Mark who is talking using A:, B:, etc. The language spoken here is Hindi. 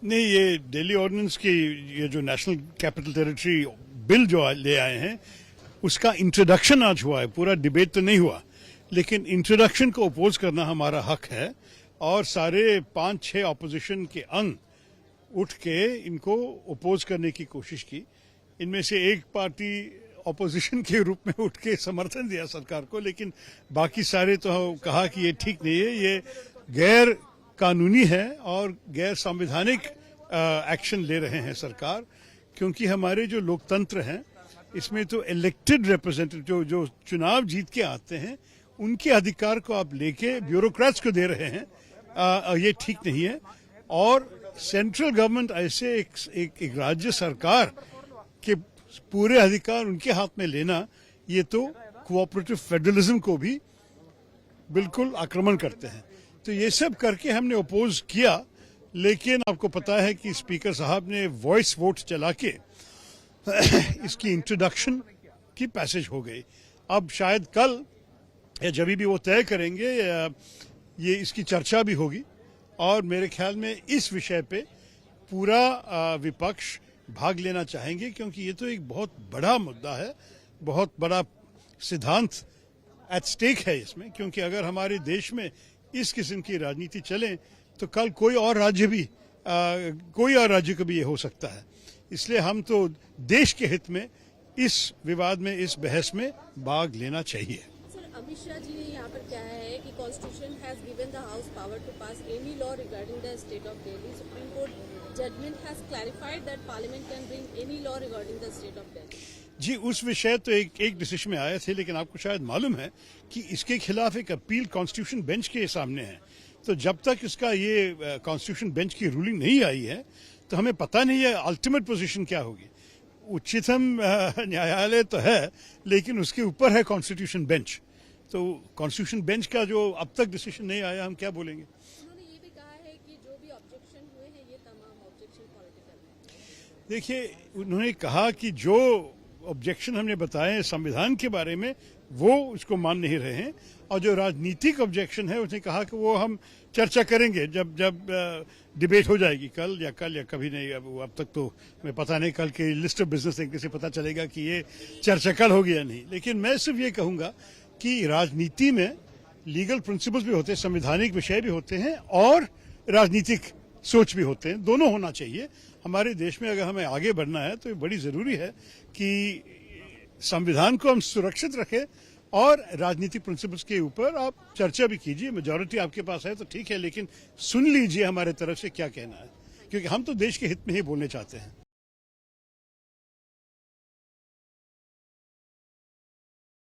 A: नहीं, ये दिल्ली ऑर्डिनेंस की ये जो नेशनल कैपिटल टेरिटरी बिल जो ले आए हैं उसका इंट्रोडक्शन आज हुआ है, पूरा डिबेट तो नहीं हुआ, लेकिन इंट्रोडक्शन को अपोज करना हमारा हक है और सारे 5-6 ऑपोजिशन के अंग उठ के इनको अपोज करने की कोशिश की। इनमें से एक पार्टी ऑपोजिशन के रूप में उठ के समर्थन दिया सरकार को, लेकिन बाकी सारे तो कहा कि ये ठीक नहीं है, ये गैर कानूनी है और गैर संवैधानिक एक्शन ले रहे हैं सरकार, क्योंकि हमारे जो लोकतंत्र हैं इसमें तो इलेक्टेड रिप्रेजेंटेटिव जो चुनाव जीत के आते हैं उनके अधिकार को आप लेके ब्यूरोक्रेट्स को दे रहे हैं, ये ठीक नहीं है। और सेंट्रल गवर्नमेंट ऐसे एक राज्य सरकार के पूरे अधिकार उनके हाथ में लेना, ये तो कोऑपरेटिव फेडरलिज्म को भी बिल्कुल आक्रमण करते हैं। तो ये सब करके हमने अपोज किया, लेकिन आपको पता है कि स्पीकर साहब ने वॉइस वोट चला के इसकी इंट्रोडक्शन की पैसेज हो गई। अब शायद कल या जब भी वो तय करेंगे ये इसकी चर्चा भी होगी और मेरे ख्याल में इस विषय पे पूरा विपक्ष भाग लेना चाहेंगे, क्योंकि ये तो एक बहुत बड़ा मुद्दा है, बहुत बड़ा सिद्धांत एट स्टेक है इसमें। क्योंकि अगर हमारे देश में इस किस्म की राजनीति चले तो कल कोई और राज्य को भी ये हो सकता है। इसलिए हम तो देश के हित में इस विवाद में, इस बहस में भाग लेना चाहिए।
B: अमित शाह जी ने यहाँ पर क्या है कि constitution has given the house power to pass any law regarding the state of Delhi. Supreme Court judgment has clarified that parliament can bring any law regarding the state of Delhi.
A: जी, उस विषय तो एक डिसीजन में आए थे, लेकिन आपको शायद मालूम है कि इसके खिलाफ एक अपील कॉन्स्टिट्यूशन बेंच के सामने है। तो जब तक इसका ये कॉन्स्टिट्यूशन बेंच की रूलिंग नहीं आई है तो हमें पता नहीं है अल्टीमेट पोजीशन क्या होगी। उच्चतम न्यायालय तो है, लेकिन उसके ऊपर है कॉन्स्टिट्यूशन बेंच। तो कॉन्स्टिट्यूशन बेंच का जो अब तक डिसीजन नहीं आया, हम क्या बोलेंगे।
B: उन्होंने ये भी कहा है कि जो भी ऑब्जेक्शन हुए हैं ये तमाम ऑब्जेक्शन पॉलिटिकल है।
A: देखिए, उन्होंने कहा कि जो ऑब्जेक्शन हमने बताए संविधान के बारे में वो उसको मान नहीं रहे हैं, और जो राजनीतिक ऑब्जेक्शन है उसने कहा कि वो हम चर्चा करेंगे जब डिबेट हो जाएगी, कल या कभी नहीं। अब तक तो हमें पता नहीं, कल के लिस्ट ऑफ बिजनेस देखने से पता चलेगा कि ये चर्चा कल होगी या नहीं। लेकिन मैं सिर्फ ये कहूंगा कि राजनीति में लीगल प्रिंसिपल्स भी होते हैं, संवैधानिक विषय भी होते हैं और राजनीतिक सोच भी होते हैं, दोनों होना चाहिए। हमारे देश में अगर हमें आगे बढ़ना है तो ये बड़ी जरूरी है कि संविधान को हम सुरक्षित रखें और राजनीतिक प्रिंसिपल्स के ऊपर आप चर्चा भी कीजिए। मेजॉरिटी आपके पास है तो ठीक है, लेकिन सुन लीजिए हमारे तरफ से क्या कहना है, क्योंकि हम तो देश के हित में ही बोलने चाहते हैं।